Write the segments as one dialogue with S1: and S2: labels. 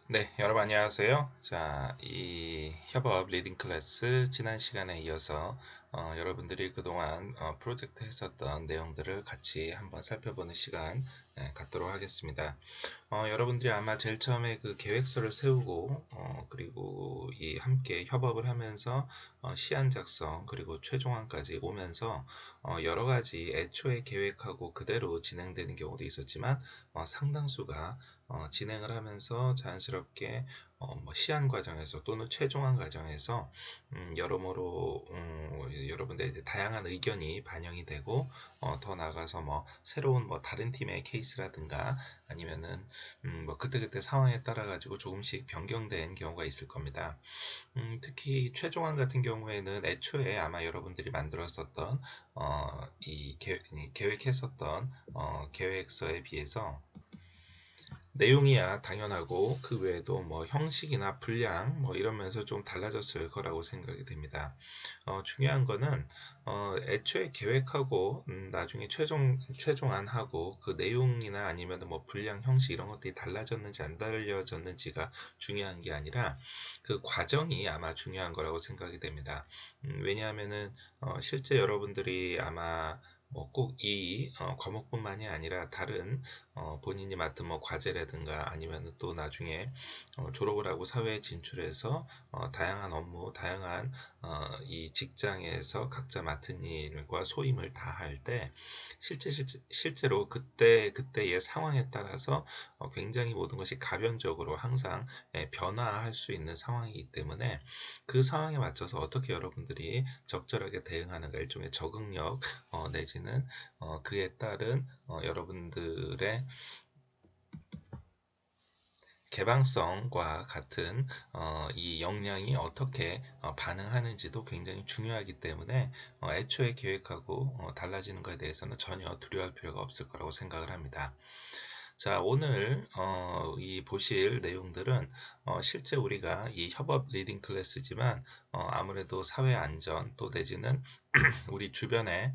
S1: 네, 여러분 안녕하세요. 자, 이 협업 리딩 클래스 지난 시간에 이어서 여러분들이 그동안 프로젝트 했었던 내용들을 같이 한번 살펴보는 시간 갖도록 하겠습니다. 여러분들이 아마 제일 처음에 그 계획서를 세우고 그리고 이 함께 협업을 하면서 시안 작성 그리고 최종안까지 오면서 여러 가지 애초에 계획하고 그대로 진행되는 경우도 있었지만 상당수가 진행을 하면서 자연스럽게 뭐 시안 과정에서 또는 최종안 과정에서 여러모로 여러분들의 이제 다양한 의견이 반영이 되고 더 나아가서 뭐 새로운 뭐 다른 팀의 케이스라든가 아니면은 뭐 그때그때 상황에 따라 가지고 조금씩 변경된 경우가 있을 겁니다. 특히 최종안 같은 경우에는 애초에 아마 여러분들이 만들었었던 이 계획했었던 계획서에 비해서 내용이야 당연하고 그 외에도 뭐 형식이나 분량 뭐 이러면서 좀 달라졌을 거라고 생각이 됩니다. 중요한 거는 애초에 계획하고 나중에 최종안하고 그 내용이나 아니면 뭐 분량 형식 이런 것들이 달라졌는지 안 달라졌는지가 중요한 게 아니라 그 과정이 아마 중요한 거라고 생각이 됩니다. 왜냐하면은 실제 여러분들이 아마 뭐 꼭 이 과목뿐만이 아니라 다른 본인이 맡은 뭐 과제라든가 아니면 또 나중에 졸업을 하고 사회에 진출해서 다양한 업무, 다양한 이 직장에서 각자 맡은 일과 소임을 다할 때 실제로 그때의 상황에 따라서 굉장히 모든 것이 가변적으로 항상 변화할 수 있는 상황이기 때문에 그 상황에 맞춰서 어떻게 여러분들이 적절하게 대응하는가 일종의 적응력 내지는 그에 따른 여러분들의 개방성과 같은 이 역량이 어떻게 반응하는지도 굉장히 중요하기 때문에 애초에 계획하고 달라지는 것에 대해서는 전혀 두려워할 필요가 없을 거라고 생각을 합니다. 자, 오늘 이 보실 내용들은 실제 우리가 이 협업 리딩 클래스지만 아무래도 사회 안전 또 내지는 우리 주변에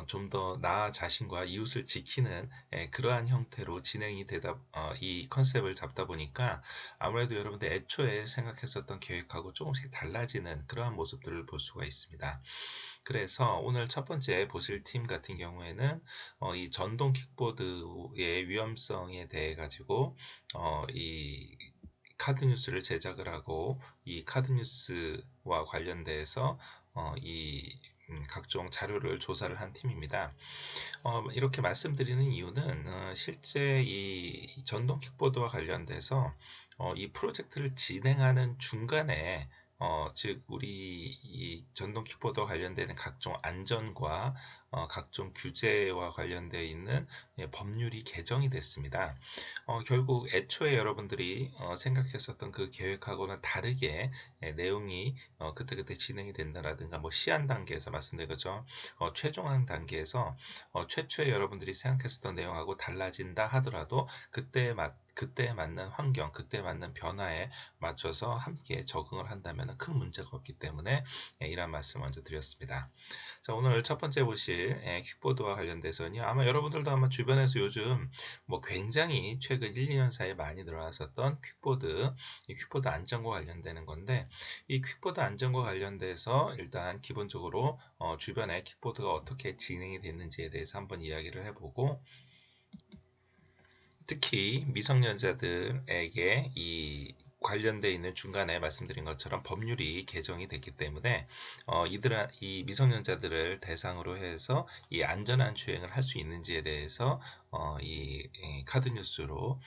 S1: 좀 더 나 자신과 이웃을 지키는 그러한 형태로 진행이 되다 이 컨셉을 잡다 보니까 아무래도 여러분들 애초에 생각했었던 계획하고 조금씩 달라지는 그러한 모습들을 볼 수가 있습니다. 그래서 오늘 첫 번째 보실 팀 같은 경우에는 이 전동 킥보드의 위험성에 대해 가지고 이 카드 뉴스를 제작을 하고 이 카드 뉴스와 관련돼서 이 각종 자료를 조사를 한 팀입니다. 이렇게 말씀드리는 이유는 실제 이 전동 킥보드와 관련돼서 이 프로젝트를 진행하는 중간에 즉 우리 이 전동 킥보드와 관련되는 각종 안전과 각종 규제와 관련되어 있는 법률이 개정이 됐습니다. 결국 애초에 여러분들이 생각했었던 그 계획하고는 다르게 내용이 그때그때 진행이 된다라든가 뭐 시한 단계에서 말씀드린 거죠. 최종안 단계에서 최초에 여러분들이 생각했었던 내용하고 달라진다 하더라도 그때에 맞는 환경, 그때에 맞는 변화에 맞춰서 함께 적응을 한다면 큰 문제가 없기 때문에 이런 말씀 을 먼저 드렸습니다. 자, 오늘 첫 번째 보실 킥보드와 관련돼서는요. 아마 여러분들도 아마 주변에서 요즘 뭐 굉장히 최근 1, 2년 사이에 많이 늘어났었던 퀵보드, 이 퀵보드 안전과 관련되는 건데 이 퀵보드 안전과 관련돼서 일단 기본적으로 주변에 킥보드가 어떻게 진행이 됐는지에 대해서 한번 이야기를 해보고 특히 미성년자들에게 이 관련되어 있는 중간에 말씀드린 것처럼 법률이 개정이 됐기 때문에 이 미성년자들을 대상으로 해서 이 안전한 주행을 할 수 있는지에 대해서 이 카드 뉴스로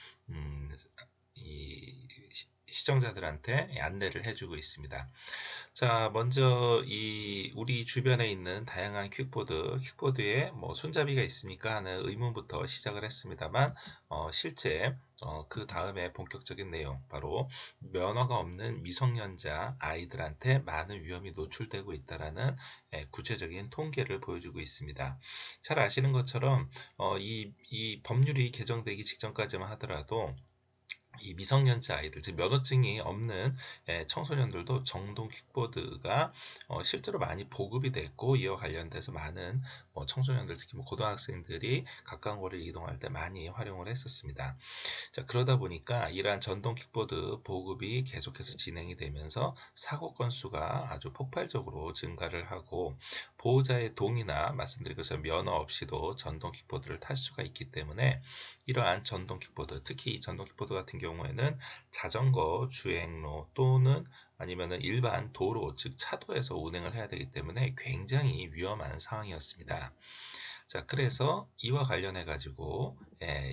S1: 이 시청자들한테 안내를 해주고 있습니다. 자, 먼저 이 우리 주변에 있는 다양한 퀵보드에 뭐 손잡이가 있습니까 하는 의문부터 시작을 했습니다만 실제 그 다음에 본격적인 내용 바로 면허가 없는 미성년자 아이들한테 많은 위험이 노출되고 있다라는 구체적인 통계를 보여주고 있습니다. 잘 아시는 것처럼 이 법률이 개정되기 직전까지만 하더라도 이 미성년자 아이들, 즉 면허증이 없는 청소년들도 정동 킥보드가 실제로 많이 보급이 됐고, 이와 관련돼서 많은 청소년들, 특히 고등학생들이 가까운 거리를 이동할 때 많이 활용을 했었습니다. 자, 그러다 보니까 이러한 전동 킥보드 보급이 계속해서 진행이 되면서 사고 건수가 아주 폭발적으로 증가를 하고, 보호자의 동의나 말씀드린 것처럼 면허 없이도 전동 킥보드를 탈 수가 있기 때문에 이러한 전동 킥보드, 특히 이 전동 킥보드 같은 경우에는 자전거 주행로 또는 아니면은 일반 도로, 즉 차도에서 운행을 해야 되기 때문에 굉장히 위험한 상황이었습니다. 자, 그래서 이와 관련해 가지고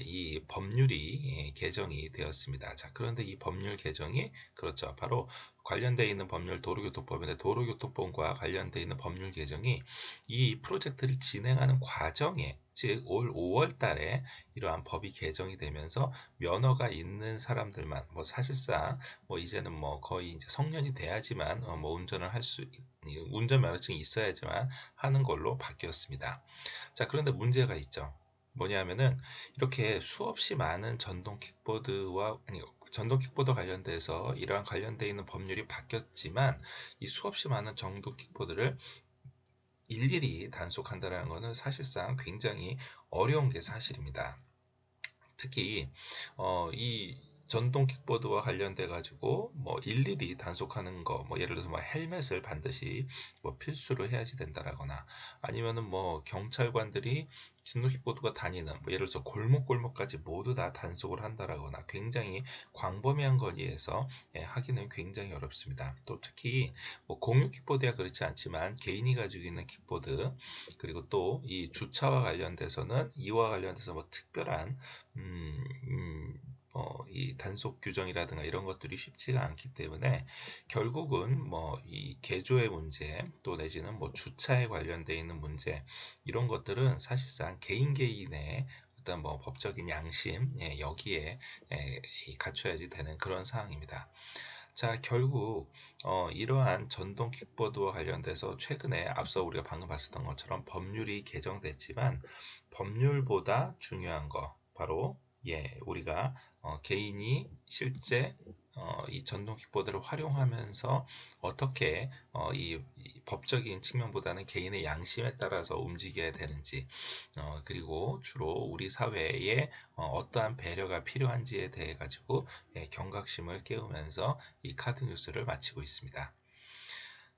S1: 이 법률이 개정이 되었습니다. 자, 그런데 이 법률 개정이 그렇죠. 바로 관련되어 있는 법률 도로교통법인데, 도로교통법과 관련되어 있는 법률 개정이 이 프로젝트를 진행하는 과정에, 즉 올 5월 달에 이러한 법이 개정이 되면서 면허가 있는 사람들만, 사실상 이제는 거의 이제 성년이 돼야지만 운전을 할 수, 운전 면허증이 있어야지만 하는 걸로 바뀌었습니다. 자, 그런데 문제가 있죠. 뭐냐면은 이렇게 수없이 많은 전동 킥보드 관련돼서 이러한 관련돼 있는 법률이 바뀌었지만, 이 수없이 많은 전동 킥보드를 일일이 단속한다는 것은 사실상 굉장히 어려운 게 사실입니다. 특히 이 전동 킥보드와 관련돼 가지고 일일이 단속하는 거, 예를 들어서 헬멧을 반드시 필수로 해야지 된다라거나, 아니면은 경찰관들이 전동 킥보드가 다니는 예를 들어서 골목골목까지 모두 다 단속을 한다라거나, 굉장히 광범위한 거리에서 하기는 굉장히 어렵습니다. 또 특히 공유 킥보드야 그렇지 않지만 개인이 가지고 있는 킥보드, 그리고 또 이 주차와 관련돼서는 이와 관련돼서 특별한 이 단속 규정이라든가 이런 것들이 쉽지가 않기 때문에, 결국은 이 개조의 문제, 또 내지는 주차에 관련되어 있는 문제, 이런 것들은 사실상 개인 개인의 어떤 법적인 양심, 여기에 갖춰야지 되는 그런 상황입니다. 자, 결국 이러한 전동 킥보드와 관련돼서 최근에 앞서 우리가 방금 봤었던 것처럼 법률이 개정됐지만, 법률보다 중요한 거 바로 우리가 개인이 실제 이 전동 킥보드를 활용하면서 어떻게 이 법적인 측면보다는 개인의 양심에 따라서 움직여야 되는지, 그리고 주로 우리 사회에 어떠한 배려가 필요한지에 대해 가지고 경각심을 깨우면서 이 카드 뉴스를 마치고 있습니다.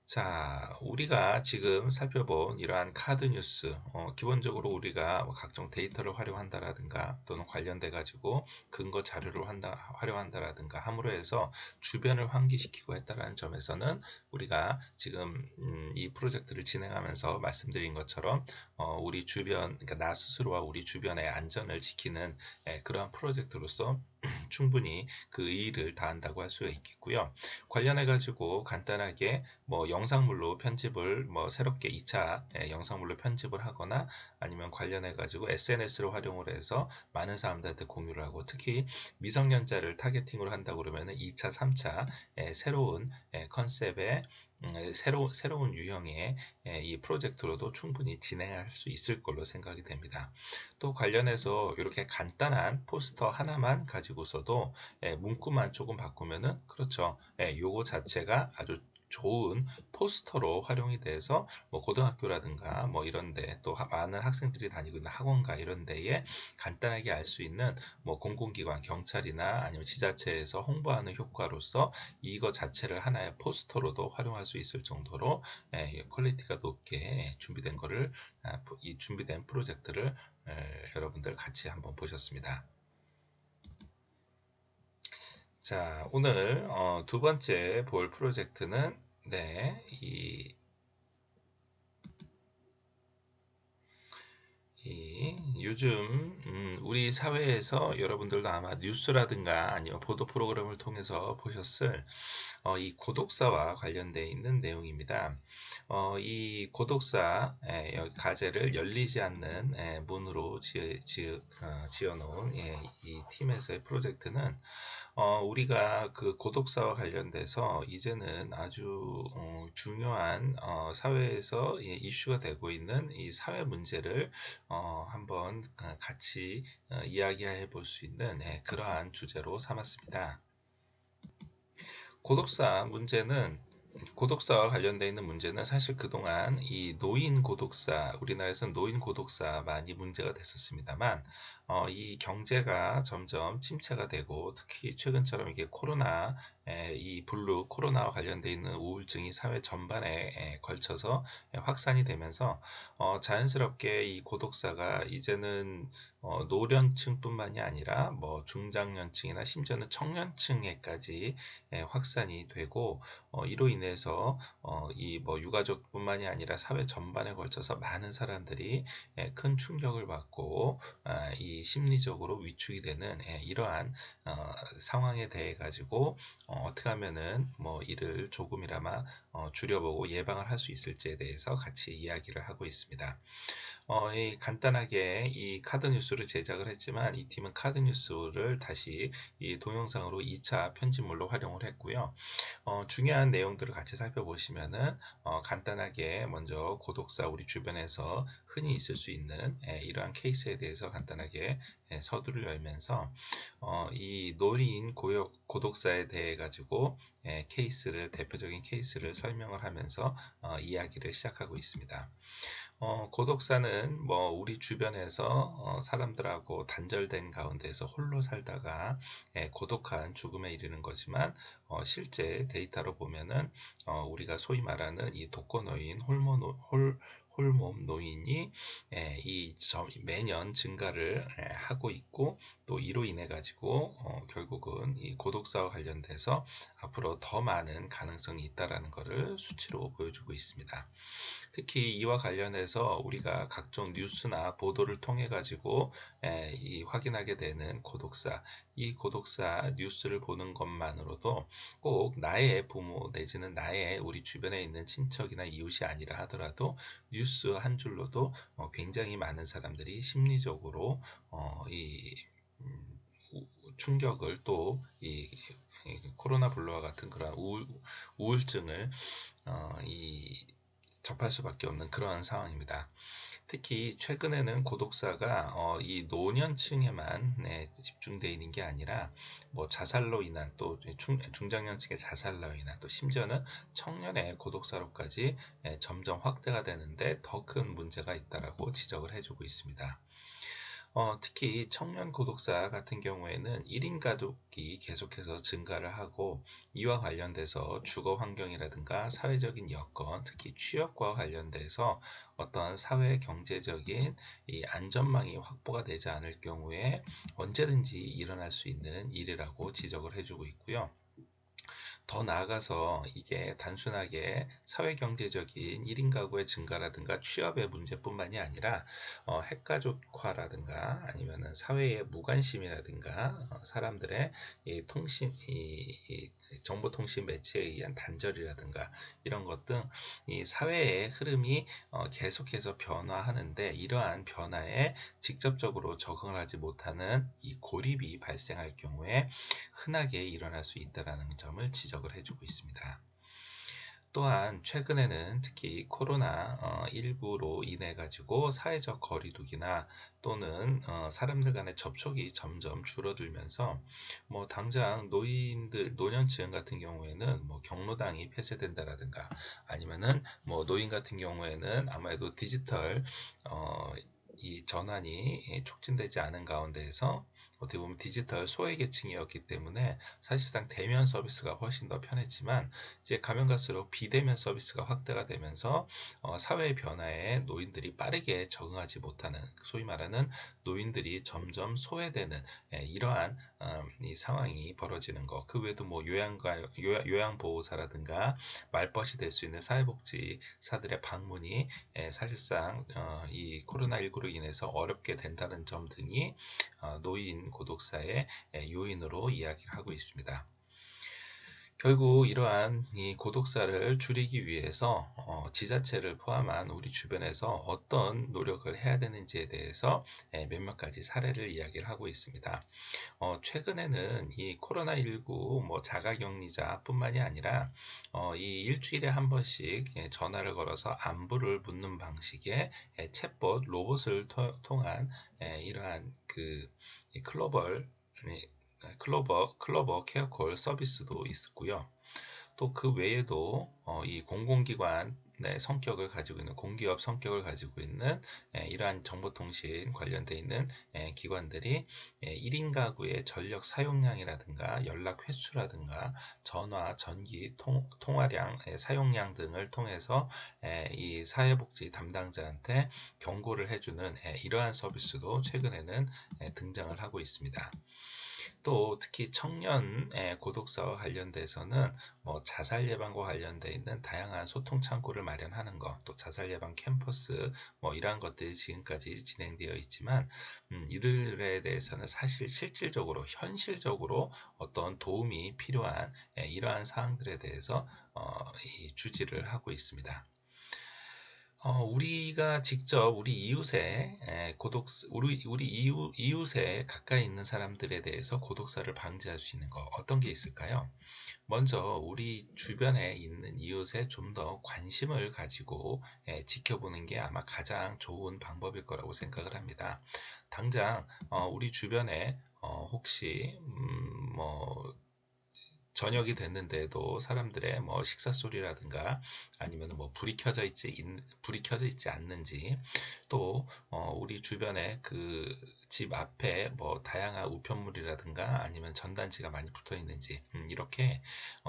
S1: 자, 우리가 지금 살펴본 이러한 카드 뉴스, 기본적으로 우리가 각종 데이터를 활용한다라든가 또는 관련돼 가지고 근거 자료를 활용한다라든가 함으로 해서 주변을 환기시키고 했다라는 점에서는, 우리가 지금 이 프로젝트를 진행하면서 말씀드린 것처럼 우리 주변, 그러니까 나 스스로와 우리 주변의 안전을 지키는 그러한 프로젝트로서 충분히 그 의의를 다한다고 할 수가 있겠고요. 관련해 가지고 간단하게 영상물로 편집을 새롭게 2차 영상물로 편집을 하거나, 아니면 관련해 가지고 SNS를 활용을 해서 많은 사람들한테 공유를 하고, 특히 미성년자를 타겟팅으로 한다고 그러면 2차, 3차 새로운 컨셉의 새로운 유형의 이 프로젝트로도 충분히 진행할 수 있을 걸로 생각이 됩니다. 또 관련해서 이렇게 간단한 포스터 하나만 가지고서도 문구만 조금 바꾸면은, 그렇죠, 요거 자체가 아주 좋은 포스터로 활용이 돼서 고등학교라든가 이런데, 또 많은 학생들이 다니고 있는 학원가 이런 데에 간단하게 알 수 있는 공공기관, 경찰이나 아니면 지자체에서 홍보하는 효과로서 이거 자체를 하나의 포스터로도 활용할 수 있을 정도로 퀄리티가 높게 준비된 거를, 이 준비된 프로젝트를 여러분들 같이 한번 보셨습니다. 자, 오늘 두 번째 볼 프로젝트는 요즘 우리 사회에서 여러분들도 아마 뉴스라든가 아니면 보도 프로그램을 통해서 보셨을 이 고독사와 관련되어 있는 내용입니다. 이 고독사 여기 가제를 열리지 않는 문으로 지어놓은 이 팀에서의 프로젝트는 우리가 그 고독사와 관련돼서 이제는 아주 중요한 사회에서 이슈가 되고 있는 이 사회 문제를 한번 같이 이야기해 볼 수 있는 그러한 주제로 삼았습니다. 고독사 문제는 고독사와 관련되어 있는 문제는 사실 그동안 이 노인 고독사, 우리나라에서는 노인 고독사 많이 문제가 됐었습니다만, 이 경제가 점점 침체가 되고, 특히 최근처럼 이게 이 코로나와 관련되어 있는 우울증이 사회 전반에 걸쳐서 확산이 되면서, 자연스럽게 이 고독사가 이제는 노년층뿐만이 아니라 뭐 중장년층이나 심지어는 청년층에까지 확산이 되고, 이로 인해서 이 뭐 유가족뿐만이 아니라 사회 전반에 걸쳐서 많은 사람들이 큰 충격을 받고 이 심리적으로 위축이 되는 이러한 상황에 대해 가지고 어떻게 하면은 뭐 이를 조금이나마 줄여보고 예방을 할 수 있을지에 대해서 같이 이야기를 하고 있습니다. 간단하게 이 카드 뉴스를 제작을 했지만 이 팀은 카드 뉴스를 다시 이 동영상으로 2차 편집물로 활용을 했고요. 중요한 내용들을 같이 살펴보시면은 간단하게 먼저 고독사 우리 주변에서 흔히 있을 수 있는 이러한 케이스에 대해서 간단하게 서두를 열면서 이 노인 고독사에 대해 가지고 대표적인 케이스를 설명을 하면서 이야기를 시작하고 있습니다. 고독사는 뭐 우리 주변에서 사람들하고 단절된 가운데서 홀로 살다가 고독한 죽음에 이르는 거지만 실제 데이터로 보면은 우리가 소위 말하는 이 독거노인, 홀몸 노인이 매년 증가를 하고 있고, 또 이로 인해 가지고 결국은 이 고독사와 관련돼서 앞으로 더 많은 가능성이 있다라는 것을 수치로 보여주고 있습니다. 특히 이와 관련해서 우리가 각종 뉴스나 보도를 통해 가지고 확인하게 되는 고독사, 이 고독사 뉴스를 보는 것만으로도 꼭 나의 부모 내지는 나의 우리 주변에 있는 친척이나 이웃이 아니라 하더라도 뉴스 한 줄로도 굉장히 많은 사람들이 심리적으로 이 충격을 또 이 코로나 블루와 같은 그런 우울증을 접할 수밖에 없는 그러한 상황입니다. 특히 최근에는 고독사가 이 노년층에만 집중되어 있는 게 아니라 뭐 자살로 인한 또 중장년층의 자살로 인한 또 심지어는 청년의 고독사로까지 점점 확대가 되는데 더 큰 문제가 있다라고 지적을 해주고 있습니다. 특히 청년 고독사 같은 경우에는 1인 가족이 계속해서 증가를 하고, 이와 관련돼서 주거 환경이라든가 사회적인 여건, 특히 취업과 관련돼서 어떤 사회 경제적인 이 안전망이 확보가 되지 않을 경우에 언제든지 일어날 수 있는 일이라고 지적을 해주고 있고요. 더 나아가서 이게 단순하게 사회경제적인 1인 가구의 증가라든가 취업의 문제뿐만이 아니라 핵가족화라든가 아니면은 사회의 무관심이라든가 사람들의 이 정보통신 매체에 의한 단절이라든가 이런 것 등 이 사회의 흐름이 계속해서 변화하는데, 이러한 변화에 직접적으로 적응을 하지 못하는 이 고립이 발생할 경우에 흔하게 일어날 수 있다는 점을 지적을 해주고 있습니다. 또한 최근에는 특히 코로나19로 인해 가지고 사회적 거리두기나 또는 사람들 간의 접촉이 점점 줄어들면서 뭐 당장 노년층 같은 경우에는 뭐 경로당이 폐쇄된다라든가 아니면은 뭐 노인 같은 경우에는 아무래도 디지털 이 전환이 촉진되지 않은 가운데에서 어떻게 보면 디지털 소외계층이었기 때문에 사실상 대면 서비스가 훨씬 더 편했지만, 이제 가면 갈수록 비대면 서비스가 확대가 되면서 사회 변화에 노인들이 빠르게 적응하지 못하는, 소위 말하는 노인들이 점점 소외되는 이러한 이 상황이 벌어지는 것. 그 외에도 뭐 요양보호사라든가 말벗이 될 수 있는 사회복지사들의 방문이 사실상 이 코로나19로 인해서 어렵게 된다는 점 등이 노인 고독사의 요인으로 이야기를 하고 있습니다. 결국 이러한 이 고독사를 줄이기 위해서 지자체를 포함한 우리 주변에서 어떤 노력을 해야 되는지에 대해서 몇몇 가지 사례를 이야기를 하고 있습니다. 최근에는 이 코로나19 뭐 자가격리자뿐만이 아니라 이 일주일에 한 번씩 전화를 걸어서 안부를 묻는 방식의 챗봇 로봇을 통한 이러한 이 클로버 케어콜 서비스도 있고요. 또 그 외에도 이 공공기관의 성격을 가지고 있는 공기업 성격을 가지고 있는 이러한 정보통신 관련돼 있는 기관들이 1인 가구의 전력 사용량이라든가 연락 횟수라든가 전화, 전기, 통화량, 사용량 등을 통해서 이 사회복지 담당자한테 경고를 해주는 이러한 서비스도 최근에는 등장을 하고 있습니다. 또 특히 청년 고독사와 관련돼서는 뭐 자살 예방과 관련돼 있는 다양한 소통 창구를 마련하는 것, 또 자살 예방 캠퍼스 뭐 이러한 것들이 지금까지 진행되어 있지만 이들에 대해서는 사실 실질적으로 현실적으로 어떤 도움이 필요한 이러한 사항들에 대해서 주지를 하고 있습니다. 우리가 직접 우리 이웃에 우리 이웃에 가까이 있는 사람들에 대해서 고독사를 방지할 수 있는 거 어떤 게 있을까요? 먼저 우리 주변에 있는 이웃에 좀 더 관심을 가지고 지켜보는 게 아마 가장 좋은 방법일 거라고 생각을 합니다. 당장 우리 주변에 혹시 뭐 저녁이 됐는데도 사람들의 뭐 식사 소리라든가 아니면 뭐 불이 켜져 있지 않는지, 또 우리 주변에 그 집 앞에 뭐 다양한 우편물이라든가 아니면 전단지가 많이 붙어 있는지, 이렇게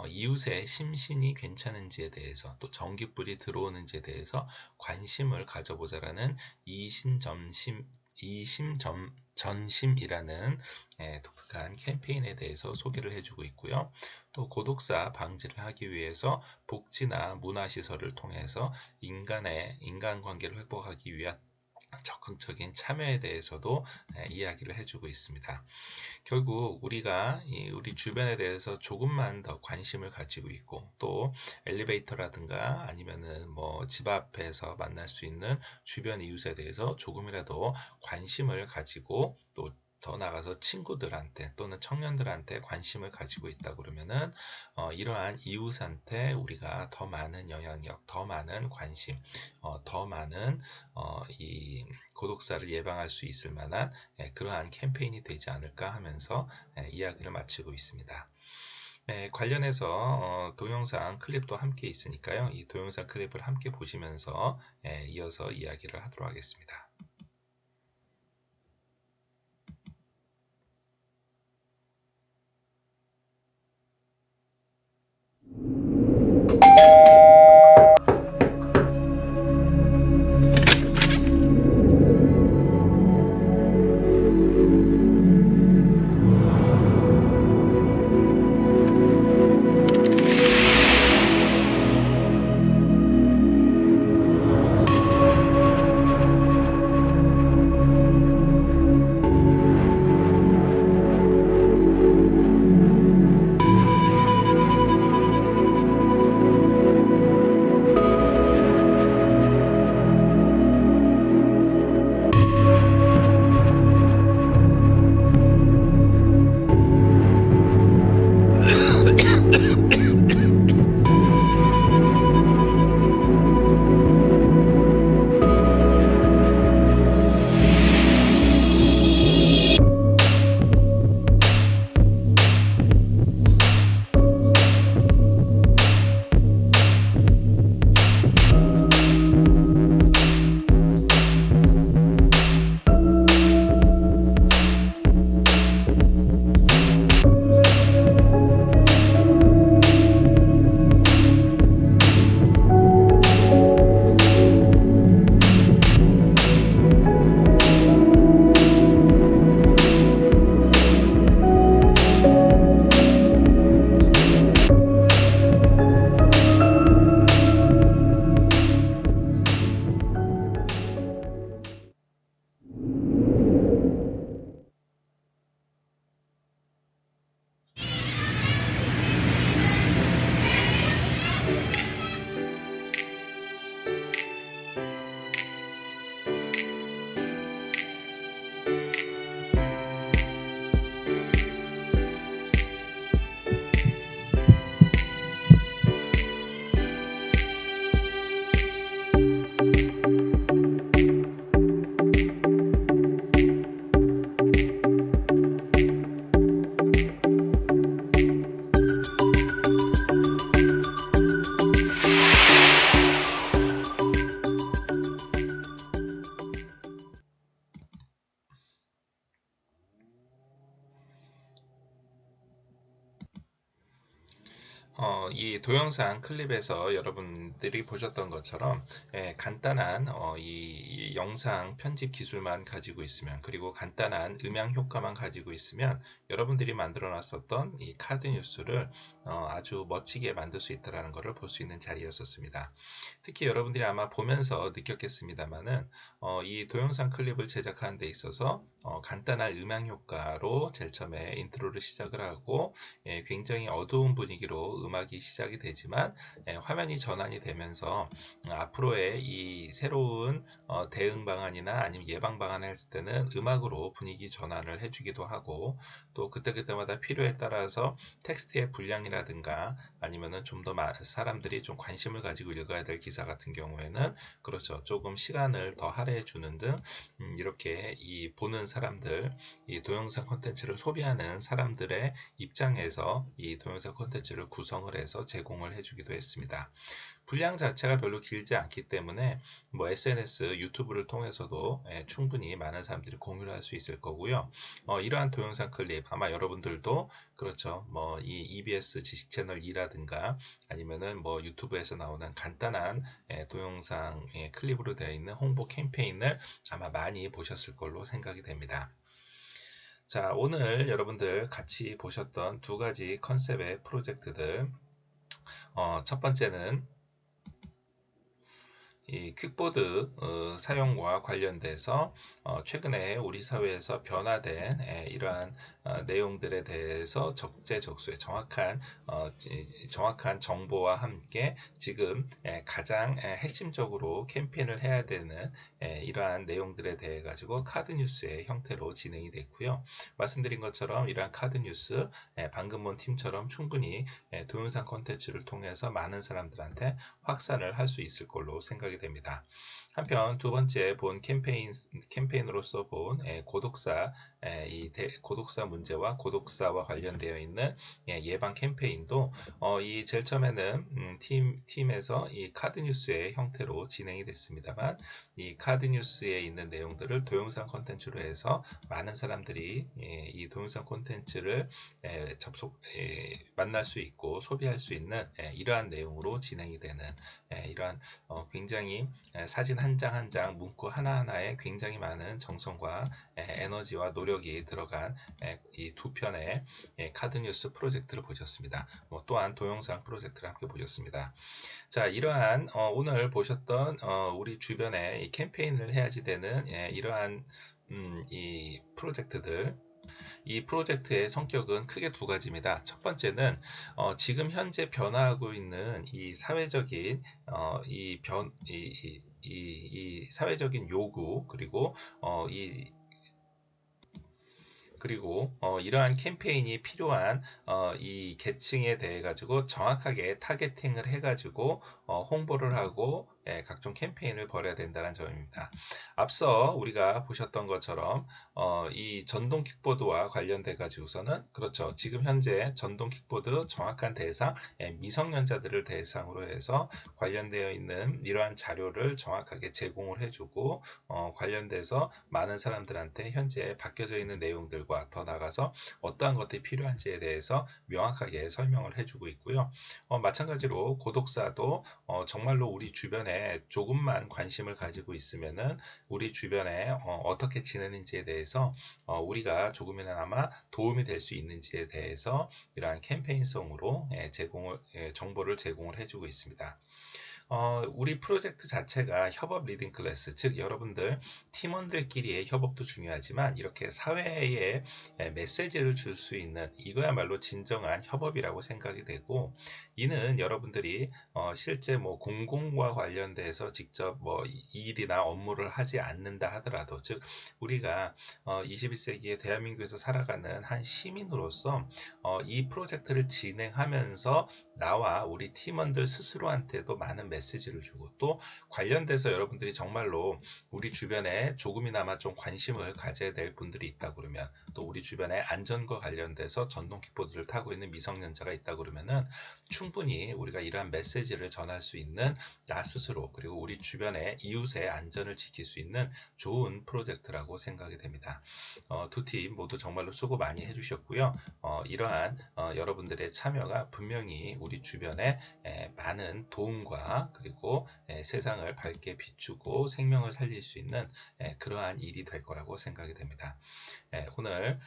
S1: 이웃의 심신이 괜찮은지에 대해서, 또 전기불이 들어오는지에 대해서 관심을 가져보자라는 전심이라는 독특한 캠페인에 대해서 소개를 해주고 있고요. 또 고독사 방지를 하기 위해서 복지나 문화시설을 통해서 인간관계를 회복하기 위한 적극적인 참여에 대해서도 이야기를 해주고 있습니다. 결국 우리가 우리 주변에 대해서 조금만 더 관심을 가지고 있고, 또 엘리베이터라든가 아니면은 뭐 집 앞에서 만날 수 있는 주변 이웃에 대해서 조금이라도 관심을 가지고, 또 더 나아가서 친구들한테 또는 청년들한테 관심을 가지고 있다 그러면은 이러한 이웃한테 우리가 더 많은 영향력, 더 많은 관심, 더 많은 이 고독사를 예방할 수 있을 만한 그러한 캠페인이 되지 않을까 하면서 이야기를 마치고 있습니다. 관련해서 동영상 클립도 함께 있으니까요. 이 동영상 클립을 함께 보시면서 이어서 이야기를 하도록 하겠습니다. 이 동영상 클립에서 여러분들이 보셨던 것처럼 간단한 이 영상 편집 기술만 가지고 있으면, 그리고 간단한 음향 효과만 가지고 있으면 여러분들이 만들어 놨었던 이 카드 뉴스를 아주 멋지게 만들 수 있다는 것을 볼 수 있는 자리였었습니다. 특히 여러분들이 아마 보면서 느꼈겠습니다만은 이 동영상 클립을 제작하는 데 있어서 간단한 음향 효과로 제일 처음에 인트로를 시작을 하고 굉장히 어두운 분위기로 음악이 시작이 되지만 화면이 전환이 되면서 앞으로의 이 새로운 대응 방안이나 아니면 예방 방안을 했을 때는 음악으로 분위기 전환을 해주기도 하고, 또 그때그때마다 필요에 따라서 텍스트의 분량이라든가 아니면은 좀 더 사람들이 좀 관심을 가지고 읽어야 될 기사 같은 경우에는 그렇죠, 조금 시간을 더 할애해 주는 등 이렇게 이 보는 사람들, 이 동영상 콘텐츠를 소비하는 사람들의 입장에서 이 동영상 콘텐츠를 구성을 해서 제공을 해주기도 했습니다. 분량 자체가 별로 길지 않기 때문에 뭐 SNS, 유튜브를 통해서도 충분히 많은 사람들이 공유를 할 수 있을 거고요. 이러한 동영상 클립 아마 여러분들도 그렇죠, 뭐 이 EBS 지식 채널 2라든가 아니면은 뭐 유튜브에서 나오는 간단한 동영상 클립으로 되어 있는 홍보 캠페인을 아마 많이 보셨을 걸로 생각이 됩니다. 자, 오늘 여러분들 같이 보셨던 두 가지 컨셉의 프로젝트들, 첫 번째는 이 퀵보드 사용과 관련돼서 최근에 우리 사회에서 변화된 이러한 내용들에 대해서 적재적소에 정확한 정보와 함께 지금 가장 핵심적으로 캠페인을 해야 되는 이러한 내용들에 대해 가지고 카드 뉴스의 형태로 진행이 됐고요. 말씀드린 것처럼 이러한 카드 뉴스 방금 본 팀처럼 충분히 동영상 콘텐츠를 통해서 많은 사람들한테 확산을 할 수 있을 걸로 생각이 됩니다. 한편 두 번째 본 캠페인으로서 본 고독사 문제와 고독사와 관련되어 있는 예방 캠페인도 이 제일 처음에는 팀에서 이 카드 뉴스의 형태로 진행이 됐습니다만, 이 카드 뉴스에 있는 내용들을 동영상 콘텐츠로 해서 많은 사람들이 이 동영상 콘텐츠를 만날 수 있고 소비할 수 있는 이러한 내용으로 진행이 되는 이러한 굉장히 사진 한 장 한 장, 문구 하나하나에 굉장히 많은 정성과 에너지와 노력이 들어간 이 두 편의 카드 뉴스 프로젝트를 보셨습니다. 또한 동영상 프로젝트를 함께 보셨습니다. 자, 이러한 오늘 보셨던 우리 주변에 이 캠페인을 해야지 되는 이러한 이 프로젝트들, 이 프로젝트의 성격은 크게 두 가지입니다. 첫 번째는 지금 현재 변화하고 있는 이 사회적인 이 사회적인 요구, 그리고 이러한 캠페인이 필요한 이 계층에 대해 가지고 정확하게 타겟팅을 해 가지고 홍보를 하고 각종 캠페인을 벌여야 된다는 점입니다. 앞서 우리가 보셨던 것처럼 이 전동 킥보드와 관련돼 가지고서는 그렇죠, 지금 현재 전동 킥보드 정확한 대상 미성년자들을 대상으로 해서 관련되어 있는 이러한 자료를 정확하게 제공을 해주고 관련돼서 많은 사람들한테 현재 바뀌어져 있는 내용들과 더 나아가서 어떠한 것들이 필요한지에 대해서 명확하게 설명을 해주고 있고요. 마찬가지로 고독사도 정말로 우리 주변에 조금만 관심을 가지고 있으면은 우리 주변에 어떻게 지내는지에 대해서 우리가 조금이나마 도움이 될 수 있는지에 대해서 이러한 캠페인성으로 정보를 제공을 해주고 있습니다. 우리 프로젝트 자체가 협업 리딩 클래스, 즉 여러분들 팀원들끼리의 협업도 중요하지만 이렇게 사회에 메시지를 줄 수 있는 이거야말로 진정한 협업이라고 생각이 되고, 이는 여러분들이 실제 뭐 공공과 관련돼서 직접 뭐 일이나 업무를 하지 않는다 하더라도, 즉 우리가 21세기의 대한민국에서 살아가는 한 시민으로서 이 프로젝트를 진행하면서 나와 우리 팀원들 스스로한테도 많은 메시지를 주고, 또 관련돼서 여러분들이 정말로 우리 주변에 조금이나마 좀 관심을 가져야 될 분들이 있다 그러면, 또 우리 주변에 안전과 관련돼서 전동 킥보드를 타고 있는 미성년자가 있다 그러면은 충분히 우리가 이러한 메시지를 전할 수 있는 나 스스로 스스로 그리고 우리 주변의 이웃의 안전을 지킬 수 있는 좋은 프로젝트라고 생각이 됩니다. 두 팀 모두 정말로 수고 많이 해주셨고요. 이러한 여러분들의 참여가 분명히 우리 주변에 많은 도움과 그리고 세상을 밝게 비추고 생명을 살릴 수 있는 그러한 일이 될 거라고 생각이 됩니다. 오늘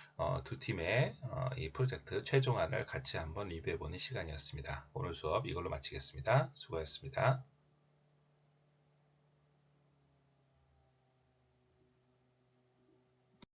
S1: 두 팀의 이 프로젝트 최종안을 같이 한번 리뷰해보는 시간이었습니다. 오늘 수업 이걸로 마치겠습니다. 수고하셨습니다.